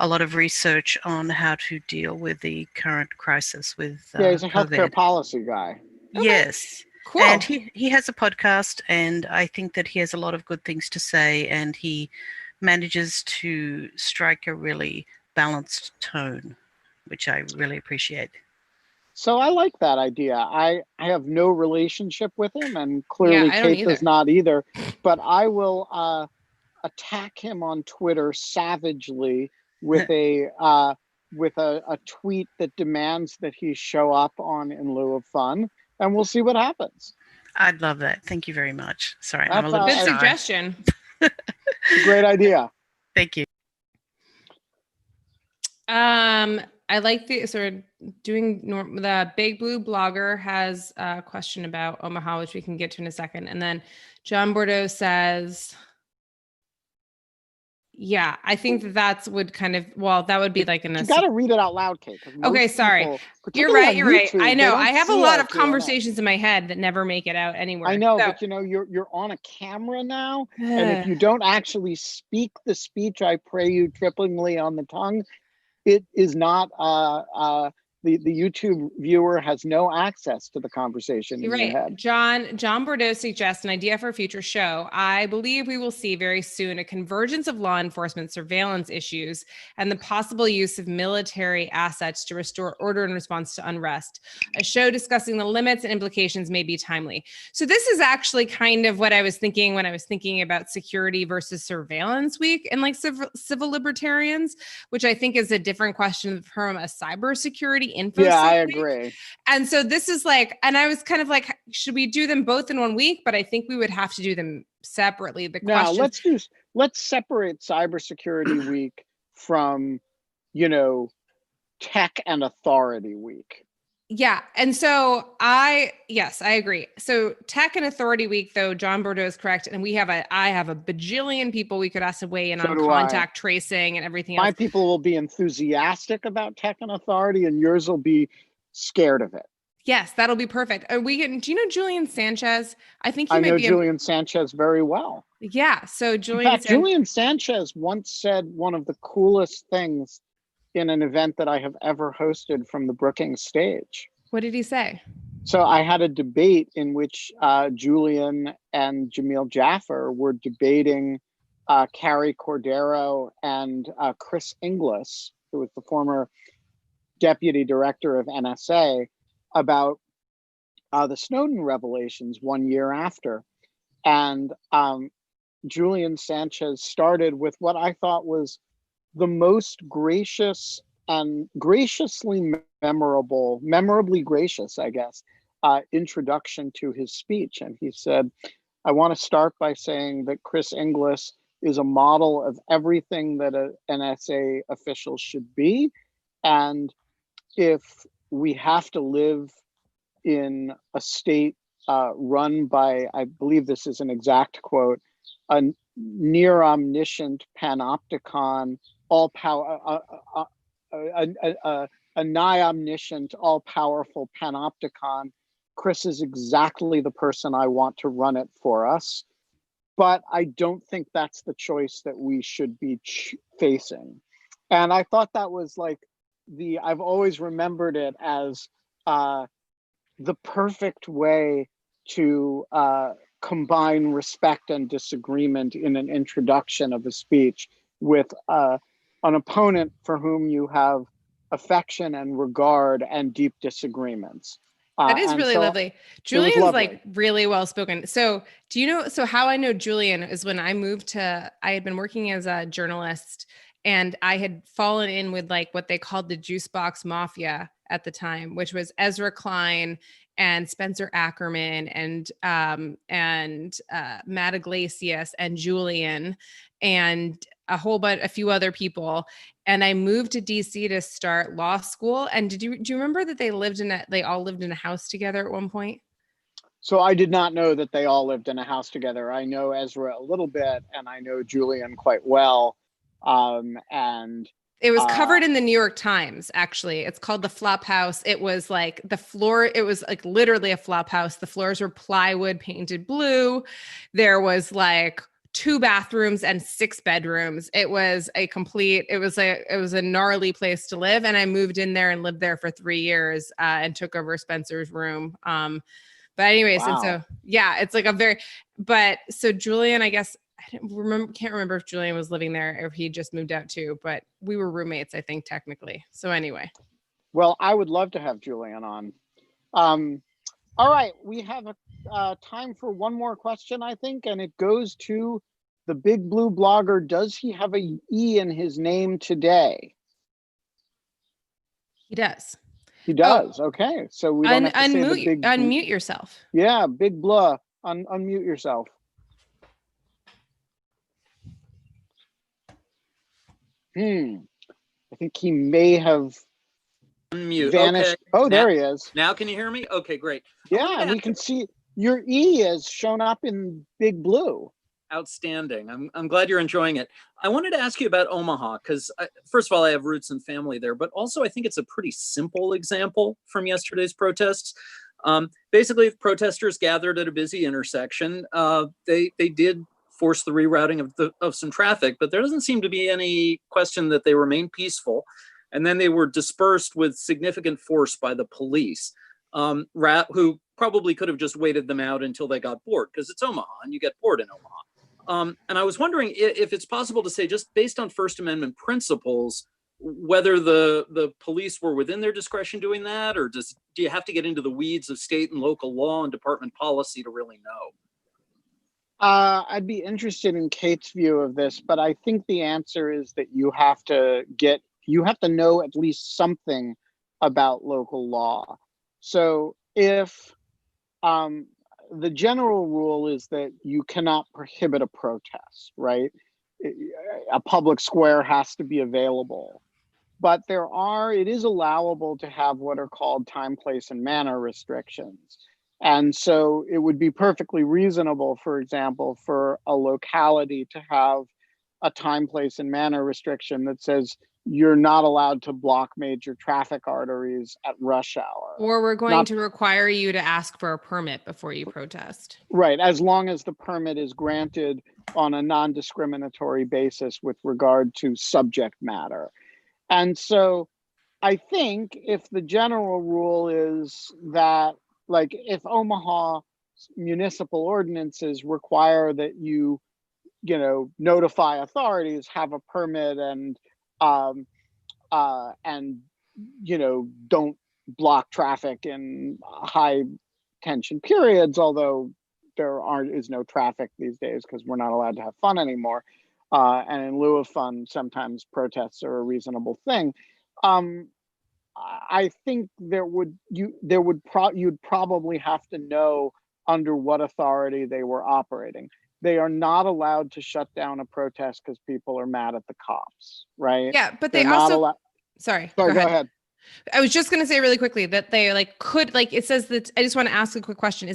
a lot of research on how to deal with the current crisis with he's a COVID. Healthcare policy guy. Okay. Yes. Cool. And he has a podcast, and I think that he has a lot of good things to say, and he manages to strike a really balanced tone, which I really appreciate. So I like that idea. I have no relationship with him, and clearly Kate does not either. But I will attack him on Twitter savagely with a tweet that demands that he show up on In Lieu of Fun, and we'll see what happens. I'd love that. Thank you very much. Sorry, I'm a little good suggestion. Great idea. Thank you. I like the Big Blue blogger has a question about Omaha, which we can get to in a second. And then John Bordeaux says, yeah, I think that would be like You got to read it out loud, Kate. Okay, sorry. You're right. I know. I have a lot of conversations in my head that never make it out anywhere. I know, but you're on a camera now, and if you don't actually speak the speech I pray you trippingly on the tongue, it is not the YouTube viewer has no access to the conversation in your head. John Bordeaux suggests an idea for a future show. I believe we will see very soon a convergence of law enforcement surveillance issues and the possible use of military assets to restore order in response to unrest. A show discussing the limits and implications may be timely. So this is actually kind of what I was thinking when I was thinking about security versus surveillance week and like civil libertarians, which I think is a different question from a cybersecurity info. Yeah, I agree. And so this is like, and I was kind of like, should we do them both in 1 week? But I think we would have to do them separately. Let's separate cybersecurity week from, tech and authority week. Yeah. And so yes, I agree. So Tech and Authority Week, though, John Bordeaux is correct. And I have a bajillion people we could ask to weigh in So on do I. contact tracing and everything My else. people will be enthusiastic about Tech and Authority, and yours will be scared of it. Yes, that'll be perfect. Do you know Julian Sanchez? I think he I might know be. Julian Sanchez very well. Yeah. So In Julian fact, Julian Sanchez once said one of the coolest things in an event that I have ever hosted from the Brookings stage. What did he say? So I had a debate in which Julian and Jamil Jaffer were debating Carrie Cordero and Chris Inglis, who was the former deputy director of NSA, about the Snowden revelations 1 year after. And Julian Sanchez started with what I thought was the most gracious and graciously memorably gracious, I guess, introduction to his speech. And he said, I want to start by saying that Chris Inglis is a model of everything that an NSA official should be. And if we have to live in a state run by, I believe this is an exact quote, a near omniscient panopticon, all power, a nigh omniscient, all powerful panopticon, Chris is exactly the person I want to run it for us. But I don't think that's the choice that we should be facing. And I thought that was like I've always remembered it as the perfect way to combine respect and disagreement in an introduction of a speech with an opponent for whom you have affection and regard and deep disagreements. That is really lovely. Julian's like really well spoken. So do you know, so how I know Julian is when I had been working as a journalist and I had fallen in with like what they called the juice box mafia at the time, which was Ezra Klein and Spencer Ackerman and Matt Iglesias and Julian and a few other people. And I moved to DC to start law school. And do you remember that they all lived in a house together at one point? So I did not know that they all lived in a house together. I know Ezra a little bit and I know Julian quite well. And it was covered in the New York Times, actually. It's called the Flop House. It was like the floor, it was like literally a flop house. The floors were plywood painted blue. There was like 2 bathrooms and 6 bedrooms. It was a gnarly place to live. And I moved in there and lived there for 3 years and took over Spencer's room. But anyways, wow. And so, yeah, it's like so Julian, I guess, can't remember if Julian was living there or if he just moved out too, but we were roommates, I think, technically. So anyway. Well, I would love to have Julian on. All right, we have time for one more question, I think, and it goes to the Big Blue blogger. Does he have a E in his name today? He does. He does. Oh. Okay, so we don't have to say the big. Unmute yourself. Yeah, Big Blue. Unmute yourself. I think he may have unmute. Vanished. Okay. Oh, there he is. Now can you hear me? Okay, great. Yeah, we can see your E has shown up in Big Blue. Outstanding. I'm glad you're enjoying it. I wanted to ask you about Omaha because first of all, I have roots and family there, but also I think it's a pretty simple example from yesterday's protests. Basically, if protesters gathered at a busy intersection, they did force the rerouting of some traffic, but there doesn't seem to be any question that they remained peaceful. And then they were dispersed with significant force by the police, who probably could have just waited them out until they got bored, because it's Omaha and you get bored in Omaha. And I was wondering if it's possible to say, just based on First Amendment principles, whether the police were within their discretion doing that, or do you have to get into the weeds of state and local law and department policy to really know? I'd be interested in Kate's view of this, but I think the answer is that you have to know at least something about local law. So if the general rule is that you cannot prohibit a protest, right? A public square has to be available. but it is allowable to have what are called time, place, and manner restrictions. And so it would be perfectly reasonable, for example, for a locality to have a time, place, and manner restriction that says you're not allowed to block major traffic arteries at rush hour. Or we're going to require you to ask for a permit before you protest. Right, as long as the permit is granted on a non-discriminatory basis with regard to subject matter. And so I think if the general rule is that, like, if Omaha municipal ordinances require that you notify authorities, have a permit, and don't block traffic in high tension periods, although there is no traffic these days because we're not allowed to have fun anymore. And in lieu of fun, sometimes protests are a reasonable thing. I think you'd probably have to know under what authority they were operating. They are not allowed to shut down a protest because people are mad at the cops, right? Yeah, but They're not allowed. Sorry, go ahead. I was just going to say really quickly that they it says that, I just want to ask a quick question.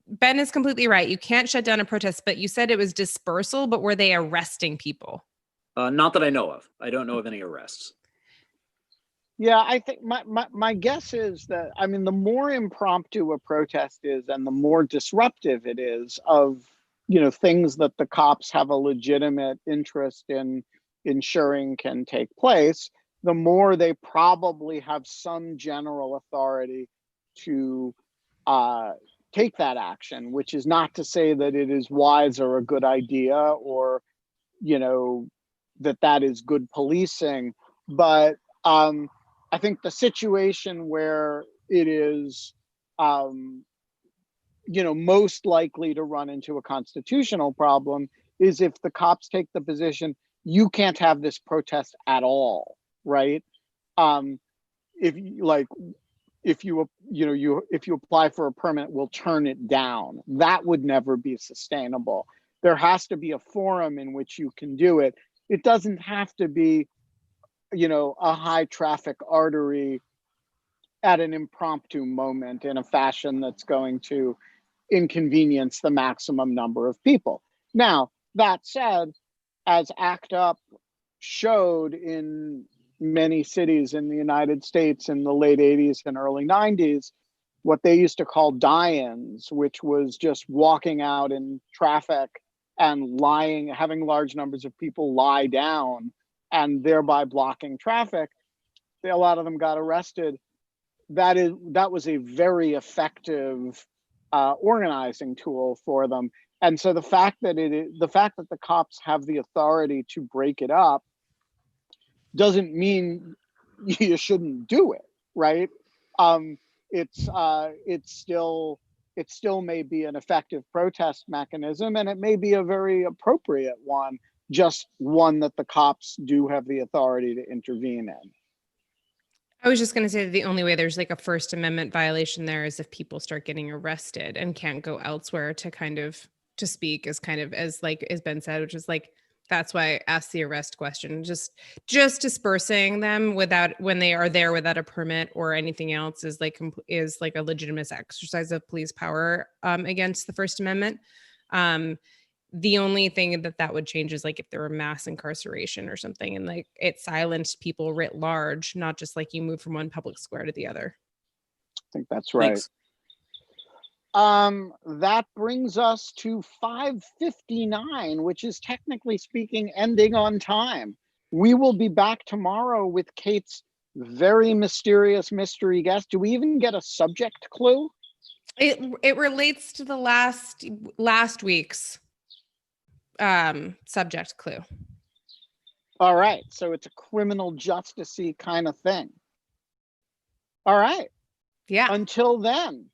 Ben is completely right. You can't shut down a protest, but you said it was dispersal, but were they arresting people? Not that I know of. I don't know of any arrests. Yeah, I think my guess is that, I mean, the more impromptu a protest is and the more disruptive it is of, things that the cops have a legitimate interest in ensuring can take place, the more they probably have some general authority to take that action, which is not to say that it is wise or a good idea or, that is good policing. But I think the situation where it is, most likely to run into a constitutional problem is if the cops take the position, you can't have this protest at all, right? If you apply for a permit, we'll turn it down. That would never be sustainable. There has to be a forum in which you can do it. It doesn't have to be, a high traffic artery at an impromptu moment in a fashion that's going to inconvenience the maximum number of people. Now, that said, as ACT UP showed in many cities in the United States in the late 80s and early 90s, what they used to call die-ins, which was just walking out in traffic and having large numbers of people lie down and thereby blocking traffic. A lot of them got arrested. That was a very effective organizing tool for them. And so the fact that the cops have the authority to break it up doesn't mean you shouldn't do it, right? It still may be an effective protest mechanism, and it may be a very appropriate one, just one that the cops do have the authority to intervene in. I was just going to say that the only way there's like a First Amendment violation there is if people start getting arrested and can't go elsewhere to speak, as Ben said, which is like, that's why I asked the arrest question. Just dispersing them when they are there without a permit or anything else is like a legitimate exercise of police power against the First Amendment. The only thing that would change is like if there were mass incarceration or something, and like it silenced people writ large, not just like you move from one public square to the other. I think that's right. Thanks. That brings us to 5:59, which is technically speaking ending on time. We will be back tomorrow with Kate's very mysterious mystery guest. Do we even get a subject clue? It relates to the last week's subject clue. All right, so it's a criminal justice-y kind of thing. All right. Yeah. Until then,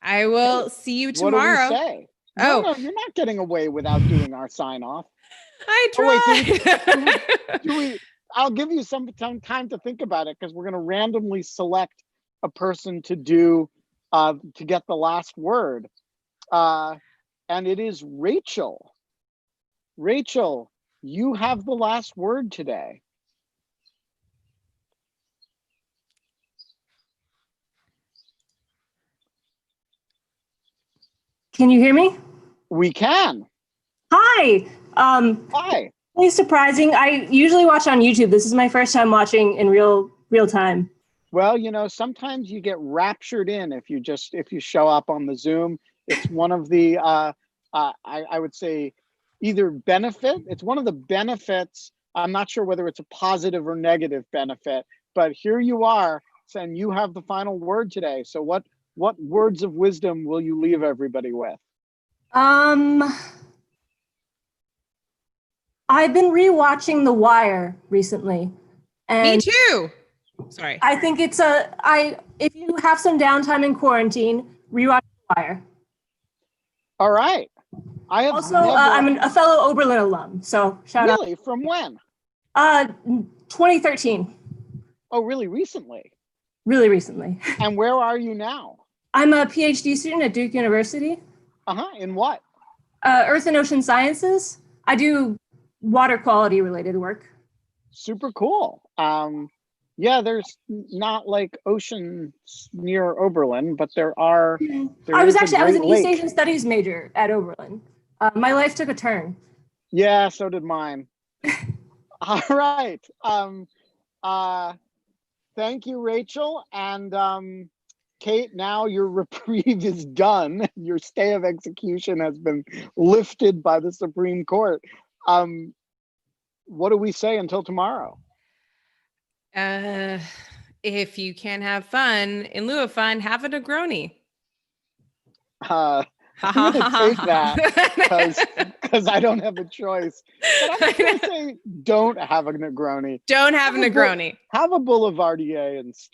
I will see you tomorrow. What do we say? No, you're not getting away without doing our sign off. I tried. Do we? I'll give you some time to think about it, because we're going to randomly select a person to get the last word, and it is Rachel. Rachel, you have the last word today. Can you hear me? We can. Hi. Hi. Really surprising. I usually watch on YouTube. This is my first time watching in real time. Well, sometimes you get raptured in if you show up on the Zoom. It's one of the I would say either benefit. It's one of the benefits. I'm not sure whether it's a positive or negative benefit, but here you are, and you have the final word today. So what words of wisdom will you leave everybody with? I've been rewatching The Wire recently. And Me too. Sorry. I think if you have some downtime in quarantine, rewatch The Wire. All right. I have I'm a fellow Oberlin alum, so shout out. Really? From when? 2013. Oh, really recently? Really recently. And where are you now? I'm a PhD student at Duke University. In what? Earth and Ocean Sciences. I do water quality related work. Super cool. Yeah, there's not like oceans near Oberlin, but there are. I was an East Asian Studies major at Oberlin. My life took a turn. Yeah, so did mine. All right. Thank you, Rachel. And Kate, now your reprieve is done. Your stay of execution has been lifted by the Supreme Court. What do we say until tomorrow? If you can't have fun, in lieu of fun, have a Negroni. I'm going to take that because I don't have a choice. But I'm going to say don't have a Negroni. Don't have a Negroni. Have a Boulevardier instead.